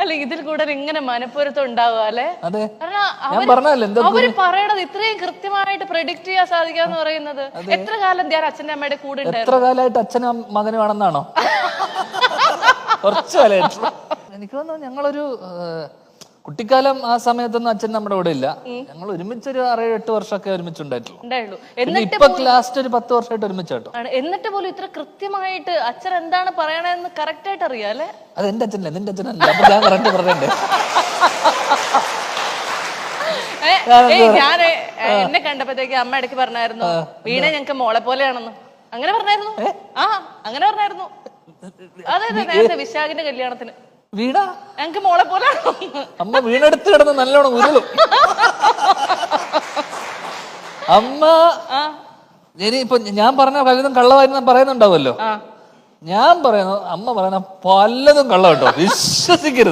അല്ല ഇതിൽ കൂടെ ഇങ്ങനെ മനപ്പൊരുത്തം ഉണ്ടാവുക അല്ലെ? അതെ, കാരണം ഞാൻ പറഞ്ഞല്ലോ എന്താ അവര് പറയണത് ഇത്രയും കൃത്യമായിട്ട് പ്രഡിക്ട് ചെയ്യാൻ സാധിക്കാന്ന് പറയുന്നത്. എത്ര കാലം ഞാൻ അച്ഛൻ്റെ അമ്മയുടെ കൂടെ എത്ര കാലമായിട്ട് അച്ഛനും മകനും ആണെന്നാണോ? കുറച്ചു കാലമായിട്ട്. എനിക്ക് തോന്നുന്നു ഞങ്ങളൊരു കുട്ടിക്കാലം ആ സമയത്തൊന്നും അച്ഛൻ നമ്മുടെ കൂടെ ഇല്ല. ഞങ്ങൾ ഒരുമിച്ചൊരു 6-8 വർഷമൊക്കെ ഒരുമിച്ചുണ്ടായിട്ടുള്ളൂ. ഇപ്പൊ ലാസ്റ്റ് ഒരു 10 വർഷമായിട്ട് ഒരുമിച്ചാട്ടോ. എന്നിട്ട് പോലും ഇത്ര കൃത്യമായിട്ട് അച്ഛൻ എന്താണ് പറയണെന്ന് കറക്റ്റ് ആയിട്ട് അറിയാം അല്ലെ? അത് എന്റെ അച്ഛനല്ല, നിന്റെ അച്ഛനല്ല. അപ്പൊ ഞാൻ കറക്റ്റ് പറയണ്ടേ? ഞാൻ എന്നെ കണ്ടപ്പോഴത്തേക്ക് അമ്മ ഇടയ്ക്ക് പറഞ്ഞായിരുന്നു, വീണ ഞങ്ങക്ക് മോളെ പോലെയാണെന്ന്. അങ്ങനെ പറഞ്ഞായിരുന്നു. ആ അങ്ങനെ പറഞ്ഞായിരുന്നു. അതെ അതെ, നേരത്തെ വിശാഖിന്റെ കല്യാണത്തിന്. വീണ ഞങ്ങക്ക് മോളെ പോലെയാണോ? അമ്മ വീണെടുത്ത് കിടന്ന് നല്ലോണം ഉരുളും. അമ്മ ഇനിയിപ്പൊ ഞാൻ പറഞ്ഞ പലതും കള്ളമായിരുന്നു പറയുന്നുണ്ടാവുമല്ലോ. ഞാൻ പറയുന്നു, അമ്മ പറയുന്ന പലതും കള്ളം കേട്ടോ, വിശ്വസിക്കരുത്.